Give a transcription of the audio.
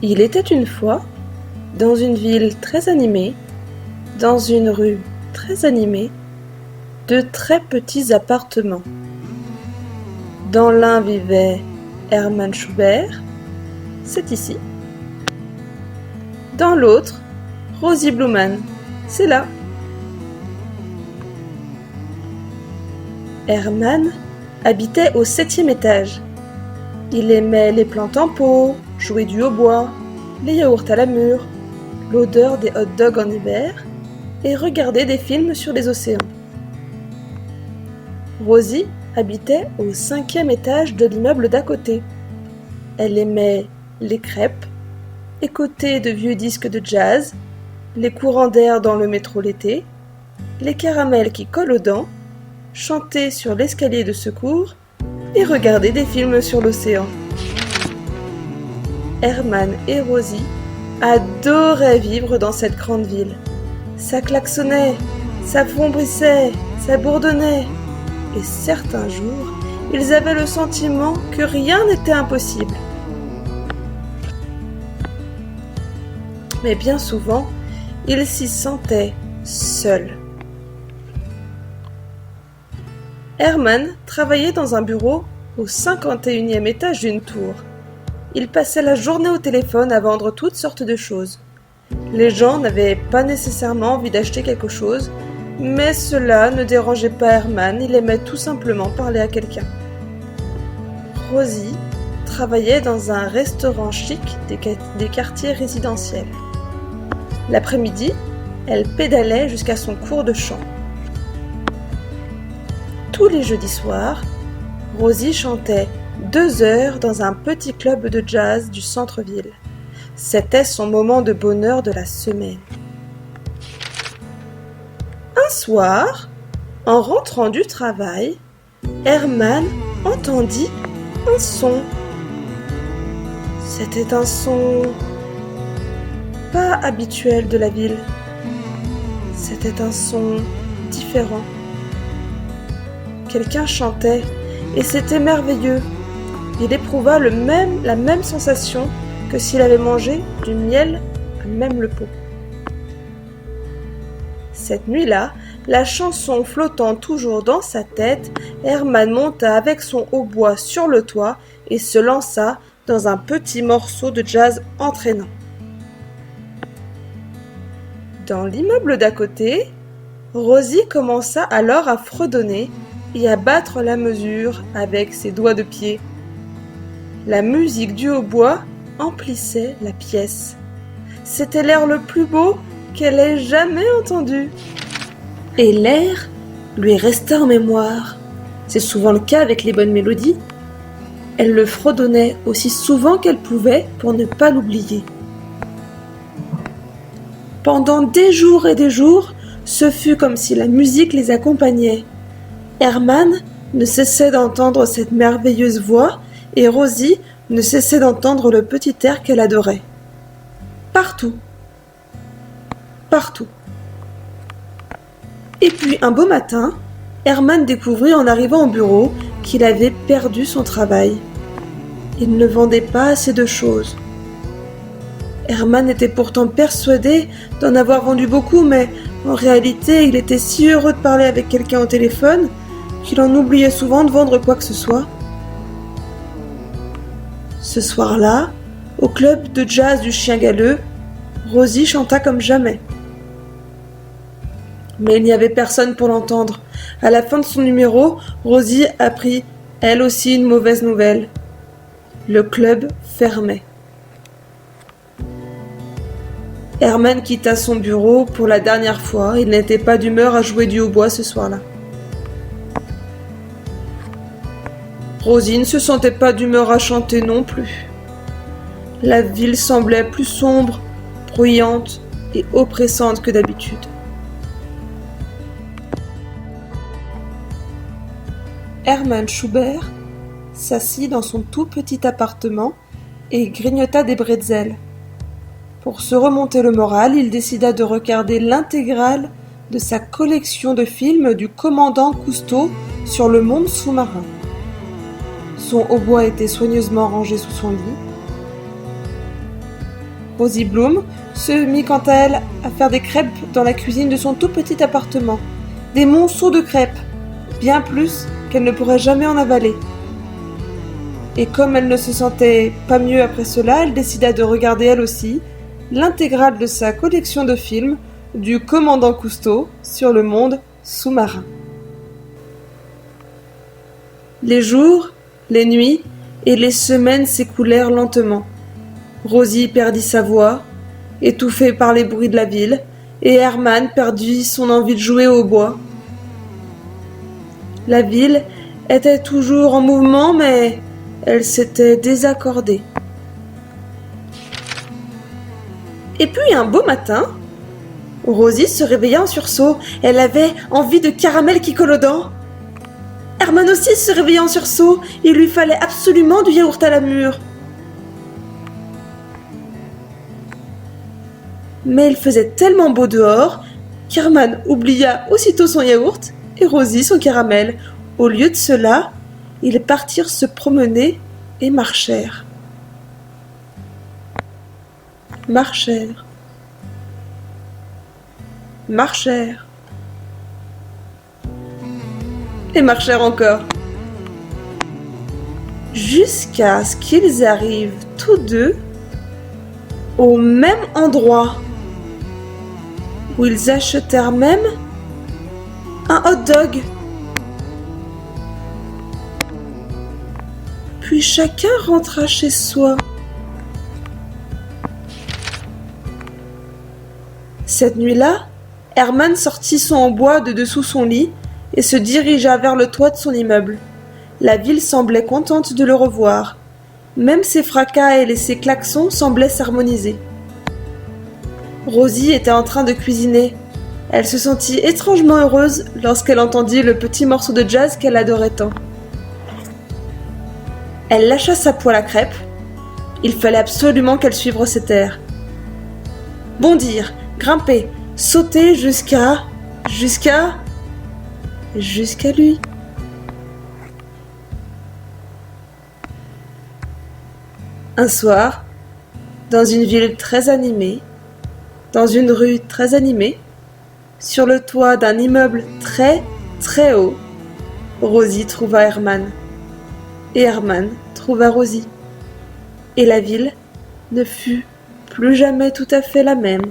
Il était une fois, dans une ville très animée, dans une rue très animée, de très petits appartements. Dans l'un vivait Hermann Schubert, c'est ici. Dans l'autre, Rosie Blumann, c'est là. Hermann habitait au 7e étage. Il aimait les plantes en pot, jouer du hautbois, les yaourts à la mûre, l'odeur des hot-dogs en hiver et regarder des films sur les océans. Rosie habitait au 5e étage de l'immeuble d'à côté. Elle aimait les crêpes, écouter de vieux disques de jazz, les courants d'air dans le métro l'été, les caramels qui collent aux dents, chanter sur l'escalier de secours et regarder des films sur l'océan. Hermann et Rosie adoraient vivre dans cette grande ville. Ça klaxonnait, ça vombrissait, ça bourdonnait. Et certains jours, ils avaient le sentiment que rien n'était impossible. Mais bien souvent, ils s'y sentaient seuls. Hermann travaillait dans un bureau au 51e étage d'une tour. Il passait la journée au téléphone à vendre toutes sortes de choses. Les gens n'avaient pas nécessairement envie d'acheter quelque chose, mais cela ne dérangeait pas Hermann, il aimait tout simplement parler à quelqu'un. Rosie travaillait dans un restaurant chic des quartiers résidentiels. L'après-midi, elle pédalait jusqu'à son cours de chant. Tous les jeudis soirs, Rosie chantait 2 heures dans un petit club de jazz du centre-ville. C'était son moment de bonheur de la semaine. Un soir, en rentrant du travail, Hermann entendit un son. C'était un son pas habituel de la ville. C'était un son différent. Quelqu'un chantait et c'était merveilleux. Il éprouva la même sensation que s'il avait mangé du miel à même le pot. Cette nuit-là, la chanson flottant toujours dans sa tête, Hermann monta avec son hautbois sur le toit et se lança dans un petit morceau de jazz entraînant. Dans l'immeuble d'à côté, Rosie commença alors à fredonner et à battre la mesure avec ses doigts de pied. La musique du hautbois emplissait la pièce. C'était l'air le plus beau qu'elle ait jamais entendu. Et l'air lui resta en mémoire. C'est souvent le cas avec les bonnes mélodies. Elle le fredonnait aussi souvent qu'elle pouvait pour ne pas l'oublier. Pendant des jours et des jours, ce fut comme si la musique les accompagnait. Hermann ne cessait d'entendre cette merveilleuse voix et Rosie ne cessait d'entendre le petit air qu'elle adorait. Partout. Partout. Et puis un beau matin, Hermann découvrit en arrivant au bureau qu'il avait perdu son travail. Il ne vendait pas assez de choses. Hermann était pourtant persuadé d'en avoir vendu beaucoup, mais en réalité, il était si heureux de parler avec quelqu'un au téléphone qu'il en oubliait souvent de vendre quoi que ce soit. Ce soir-là, au club de jazz du Chien Galeux, Rosie chanta comme jamais. Mais il n'y avait personne pour l'entendre. À la fin de son numéro, Rosie apprit, elle aussi, une mauvaise nouvelle. Le club fermait. Hermann quitta son bureau pour la dernière fois. Il n'était pas d'humeur à jouer du hautbois ce soir-là. Rosie ne se sentait pas d'humeur à chanter non plus. La ville semblait plus sombre, bruyante et oppressante que d'habitude. Hermann Schubert s'assit dans son tout petit appartement et grignota des bretzels. Pour se remonter le moral, il décida de regarder l'intégrale de sa collection de films du commandant Cousteau sur le monde sous-marin. Son hautbois était soigneusement rangé sous son lit. Rosie Bloom se mit quant à elle à faire des crêpes dans la cuisine de son tout petit appartement. Des monceaux de crêpes, bien plus qu'elle ne pourrait jamais en avaler. Et comme elle ne se sentait pas mieux après cela, elle décida de regarder elle aussi l'intégrale de sa collection de films du commandant Cousteau sur le monde sous-marin. Les jours, les nuits et les semaines s'écoulèrent lentement. Rosie perdit sa voix, étouffée par les bruits de la ville, et Herman perdit son envie de jouer au bois. La ville était toujours en mouvement, mais elle s'était désaccordée. Et puis un beau matin, Rosie se réveilla en sursaut. Elle avait envie de caramel qui colle aux dents. Herman aussi se réveilla en sursaut. Il lui fallait absolument du yaourt à la mûre. Mais il faisait tellement beau dehors qu'Herman oublia aussitôt son yaourt et Rosie son caramel. Au lieu de cela, ils partirent se promener et marchèrent. Marchèrent. Marchèrent. Et marchèrent encore. Jusqu'à ce qu'ils arrivent tous deux au même endroit, où ils achetèrent même un hot dog. Puis chacun rentra chez soi. Cette nuit-là, Herman sortit son hautbois de dessous son lit et se dirigea vers le toit de son immeuble. La ville semblait contente de le revoir. Même ses fracas et ses klaxons semblaient s'harmoniser. Rosie était en train de cuisiner. Elle se sentit étrangement heureuse lorsqu'elle entendit le petit morceau de jazz qu'elle adorait tant. Elle lâcha sa poêle à crêpes. Il fallait absolument qu'elle suive cet air. Bondir, grimper, sauter jusqu'à lui. Un soir, dans une ville très animée, dans une rue très animée, sur le toit d'un immeuble très, très haut, Rosie trouva Herman. Et Herman trouva Rosie. Et la ville ne fut plus jamais tout à fait la même.